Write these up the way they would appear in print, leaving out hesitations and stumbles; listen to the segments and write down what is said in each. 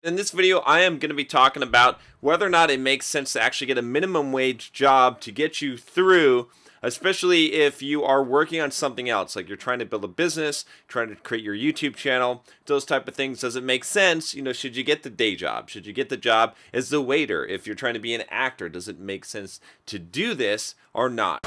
In this video, I am going to be talking about whether or not it makes sense to actually get a minimum wage job to get you through, especially if you are working on something else, like you're trying to build a business, trying to create your YouTube channel, those type of things. Does it make sense? Should you get the day job? Should you get the job as the waiter? If you're trying to be an actor, does it make sense to do this or not?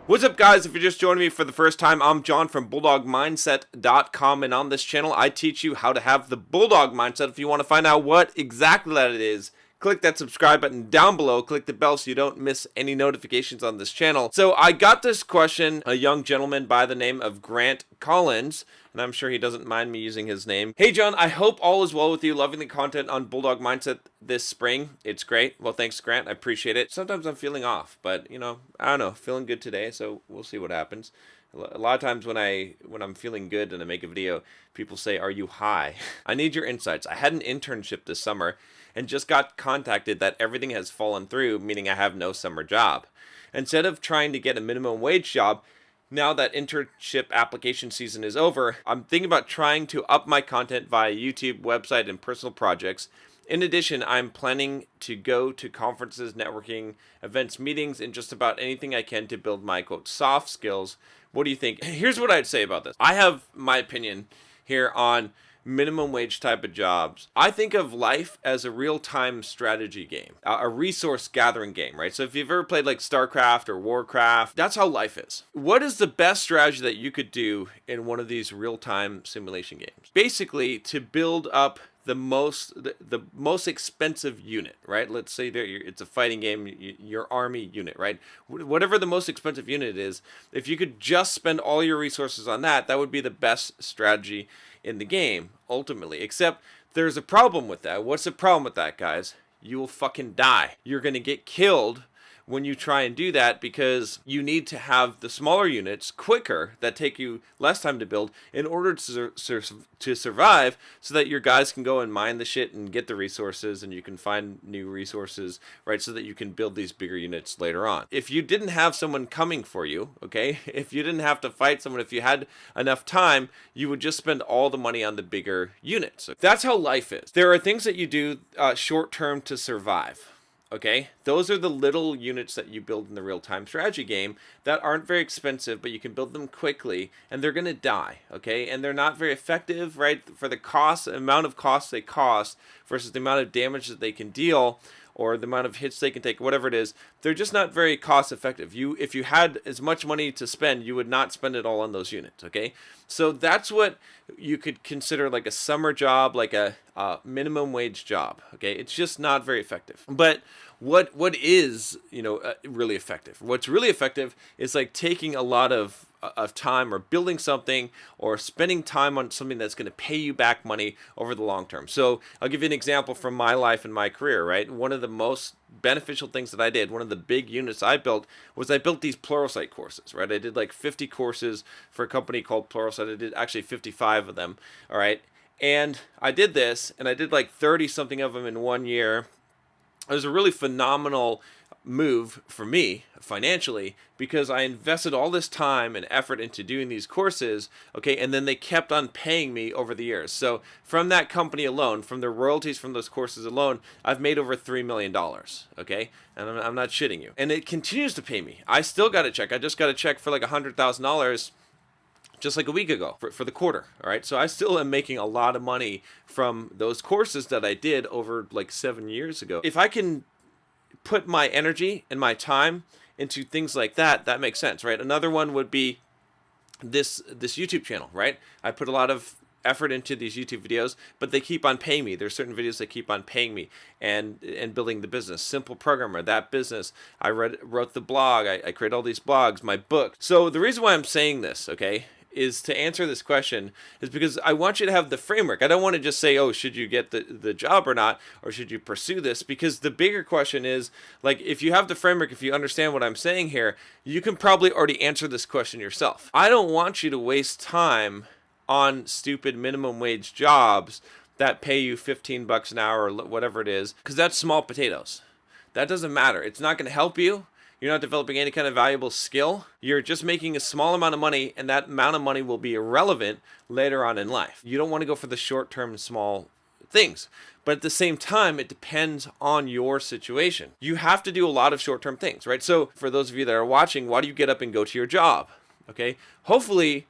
What's up, guys? If you're just joining me for the first time, I'm John from BulldogMindset.com, and on this channel I teach you how to have the Bulldog mindset. If you want to find out what exactly that it is, click that subscribe button down below, click the bell so you don't miss any notifications on this channel. So I got this question, a young gentleman by the name of Grant Collins, and I'm sure he doesn't mind me using his name. Hey John, I hope all is well with you. Loving the content on Bulldog Mindset this spring. It's great. Well, thanks Grant, I appreciate it. Sometimes I'm feeling off, but I don't know, feeling good today, so we'll see what happens. A lot of times when I'm feeling good and I make a video, people say, "Are you high?" I need your insights. I had an internship this summer and just got contacted that everything has fallen through, meaning I have no summer job. Instead of trying to get a minimum wage job, now that internship application season is over, I'm thinking about trying to up my content via YouTube, website, and personal projects. In addition, I'm planning to go to conferences, networking, events, meetings, and just about anything I can to build my, quote, soft skills. What do you think? Here's what I'd say about this. I have my opinion here on minimum wage type of jobs. I think of life as a real-time strategy game, a resource gathering game, right? So if you've ever played like StarCraft or Warcraft, that's how life is. What is the best strategy that you could do in one of these real-time simulation games? Basically, to build up the most expensive unit, right? Let's say it's a fighting game, your army unit, right? Whatever the most expensive unit is, if you could just spend all your resources on that, that would be the best strategy in the game, ultimately. Except there's a problem with that. What's the problem with that, guys? You will fucking die. You're gonna get killed when you try and do that, because you need to have the smaller units quicker that take you less time to build in order to survive, so that your guys can go and mine the shit and get the resources, and you can find new resources, right, so that you can build these bigger units later on. If you didn't have someone coming for you, okay, if you didn't have to fight someone, if you had enough time, you would just spend all the money on the bigger units. That's how life is. There are things that you do short term to survive. Okay, those are the little units that you build in the real-time strategy game that aren't very expensive, but you can build them quickly, and they're going to die, okay? And they're not very effective, right? For the amount of cost they cost versus the amount of damage that they can deal, or the amount of hits they can take, whatever it is, they're just not very cost effective. If you had as much money to spend, you would not spend it all on those units, okay? So that's what you could consider like a summer job, like a minimum wage job, okay? It's just not very effective. But what is, really effective? What's really effective is like taking a lot of time, or building something, or spending time on something that's going to pay you back money over the long term. So I'll give you an example from my life and my career, right? One of the most beneficial things that I did, one of the big units I built, was I built these Pluralsight courses, right? I did like 50 courses for a company called Pluralsight. I did actually 55 of them, all right? And I did this, and I did like 30 something of them in 1 year. It was a really phenomenal move for me financially, because I invested all this time and effort into doing these courses, okay, and then they kept on paying me over the years. So from that company alone, from the royalties from those courses alone, I've made over $3 million, okay, and I'm not shitting you, and it continues to pay me. I still got a check. I just got a check for like $100,000 just like a week ago for the quarter. All right, so I still am making a lot of money from those courses that I did over like 7 years ago. If I can put my energy and my time into things like that, that makes sense, right? Another one would be this YouTube channel, right? I put a lot of effort into these YouTube videos, but they keep on paying me. There's certain videos that keep on paying me, and building the business. Simple Programmer, that business. I wrote the blog. I create all these blogs, my book. So the reason why I'm saying this, okay, is to answer this question is because I want you to have the framework. I don't want to just say, oh, should you get the job or not, or should you pursue this? Because the bigger question is, like, if you have the framework, if you understand what I'm saying here, you can probably already answer this question yourself. I don't want you to waste time on stupid minimum wage jobs that pay you $15 an hour or whatever it is, because that's small potatoes. That doesn't matter. It's not going to help you. You're not developing any kind of valuable skill. You're just making a small amount of money, and that amount of money will be irrelevant later on in life. You don't want to go for the short-term small things. But at the same time, it depends on your situation. You have to do a lot of short-term things, right? So for those of you that are watching, why do you get up and go to your job? Okay? Hopefully,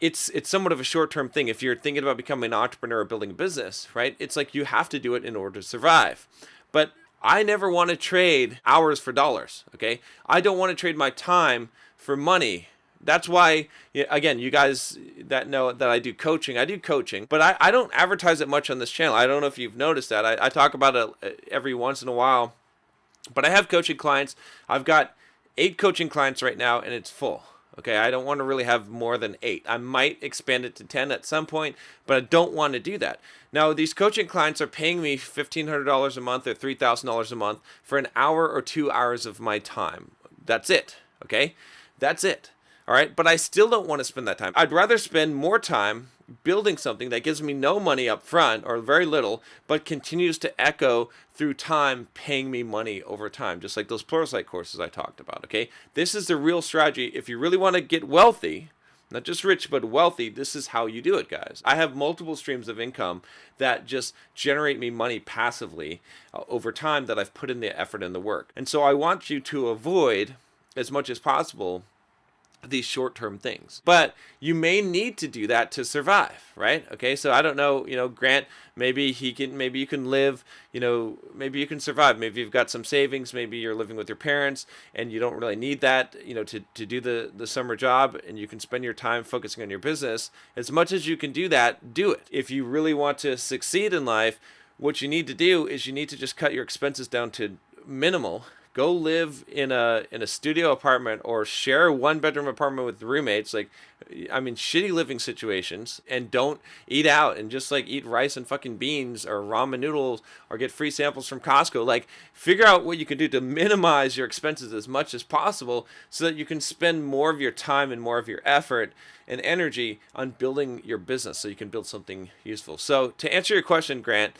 it's somewhat of a short-term thing. If you're thinking about becoming an entrepreneur or building a business, right? It's like you have to do it in order to survive. But I never want to trade hours for dollars, okay? I don't want to trade my time for money. That's why, again, you guys that know that I do coaching, but I don't advertise it much on this channel. I don't know if you've noticed that. I talk about it every once in a while, but I have coaching clients. I've got 8 coaching clients right now, and it's full. Okay, I don't want to really have more than 8. I might expand it to 10 at some point, but I don't want to do that. Now, these coaching clients are paying me $1,500 a month or $3,000 a month for an hour or 2 hours of my time. That's it, okay? That's it, all right? But I still don't want to spend that time. I'd rather spend more time building something that gives me no money up front or very little, but continues to echo through time, paying me money over time, just like those Pluralsight courses I talked about, okay? This is the real strategy. If you really want to get wealthy, not just rich, but wealthy, this is how you do it, guys. I have multiple streams of income that just generate me money passively over time that I've put in the effort and the work. And so I want you to avoid, as much as possible, these short-term things. But you may need to do that to survive, right? Okay, so I don't know, Grant, maybe you can live, maybe you can survive. Maybe you've got some savings, maybe you're living with your parents and you don't really need that, to do the summer job, and you can spend your time focusing on your business. As much as you can do that, do it. If you really want to succeed in life, what you need to do is you need to just cut your expenses down to minimal. Go live in a studio apartment or share a 1-bedroom apartment with roommates, shitty living situations, and don't eat out and just eat rice and fucking beans or ramen noodles or get free samples from Costco. Figure out what you can do to minimize your expenses as much as possible so that you can spend more of your time and more of your effort and energy on building your business so you can build something useful. So to answer your question, Grant,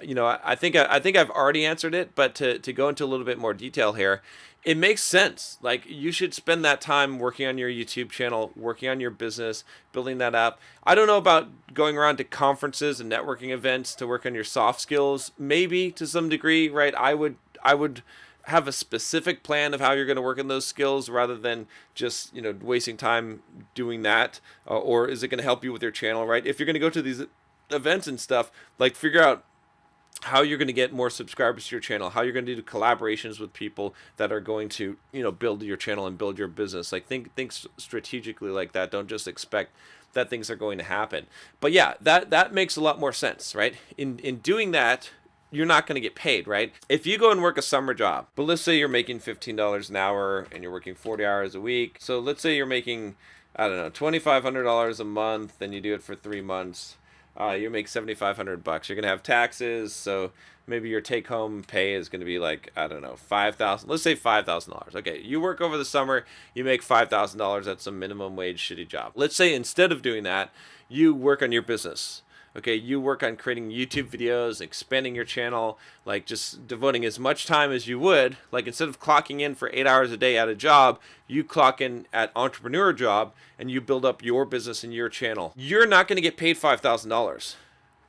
I think I've already answered it, but to go into a little bit more detail here, it makes sense. You should spend that time working on your YouTube channel, working on your business, building that up. I don't know about going around to conferences and networking events to work on your soft skills. Maybe to some degree, right? I would have a specific plan of how you're going to work on those skills rather than just, wasting time doing that. Or is it going to help you with your channel, right? If you're going to go to these events and stuff, figure out how you're going to get more subscribers to your channel, how you're going to do collaborations with people that are going to, build your channel and build your business. Think strategically like that. Don't just expect that things are going to happen. But yeah, that makes a lot more sense, right? In doing that, you're not going to get paid, right? If you go and work a summer job, but let's say you're making $15 an hour and you're working 40 hours a week. So let's say you're making, $2,500 a month, and you do it for 3 months. You make $7,500. You're gonna have taxes, so maybe your take-home pay is gonna be $5,000. Let's say $5,000. Okay, you work over the summer, you make $5,000 at some minimum wage shitty job. Let's say instead of doing that, you work on your business. Okay, you work on creating YouTube videos, expanding your channel, just devoting as much time as you would. Instead of clocking in for 8 hours a day at a job, you clock in at entrepreneur job and you build up your business and your channel. You're not going to get paid $5,000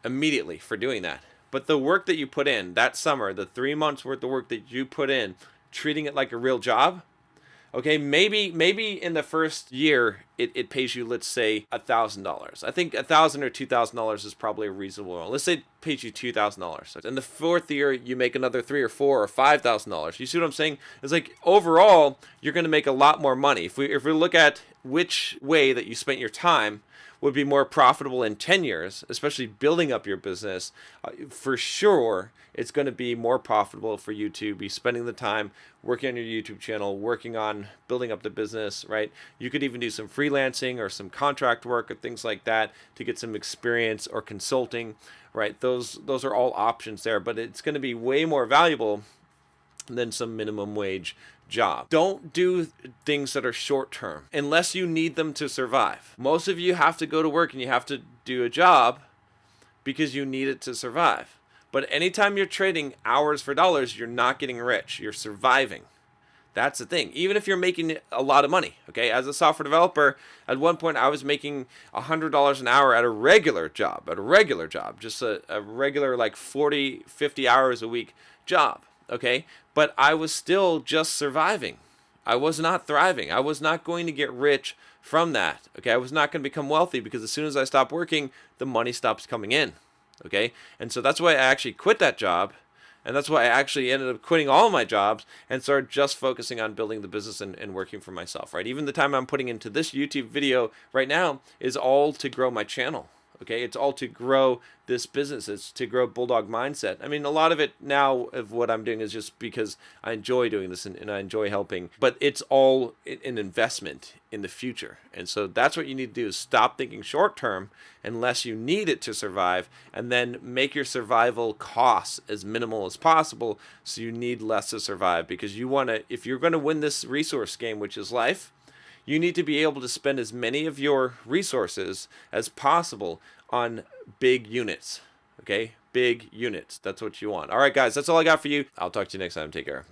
immediately for doing that. But the work that you put in that summer, the 3 months worth of work that you put in, treating it like a real job, okay, maybe in the first year it pays you, let's say, $1,000. I think $1,000 or $2,000 is probably a reasonable one. Let's say it pays you $2,000. In the 4th year, you make another $3,000 or $4,000 or $5,000. You see what I'm saying? It's overall, you're going to make a lot more money. If we look at which way that you spent your time would be more profitable in 10 years, especially building up your business, for sure it's going to be more profitable for you to be spending the time working on your YouTube channel, working on building up the business, right? You could even do some freelancing or some contract work or things like that to get some experience, or consulting, right? Those are all options there, but it's going to be way more valuable than some minimum wage job. Don't do things that are short term unless you need them to survive. Most of you have to go to work and you have to do a job because you need it to survive. But anytime you're trading hours for dollars, you're not getting rich. You're surviving. That's the thing. Even if you're making a lot of money, okay? As a software developer, at one point I was making $100 an hour at a regular job, just a regular like 40, 50 hours a week job, okay? But I was still just surviving. I was not thriving. I was not going to get rich from that, okay? I was not going to become wealthy because as soon as I stopped working, the money stops coming in, okay? And so that's why I actually quit that job. And that's why I actually ended up quitting all my jobs and started just focusing on building the business and working for myself, right? Even the time I'm putting into this YouTube video right now is all to grow my channel, okay? It's all to grow this business. It's to grow Bulldog Mindset. I mean, a lot of it now of what I'm doing is just because I enjoy doing this and I enjoy helping, but it's all an investment in the future. And so that's what you need to do is stop thinking short term unless you need it to survive, and then make your survival costs as minimal as possible so you need less to survive. Because you want to, if you're going to win this resource game, which is life, you need to be able to spend as many of your resources as possible on big units, okay? Big units. That's what you want. All right, guys, that's all I got for you. I'll talk to you next time. Take care.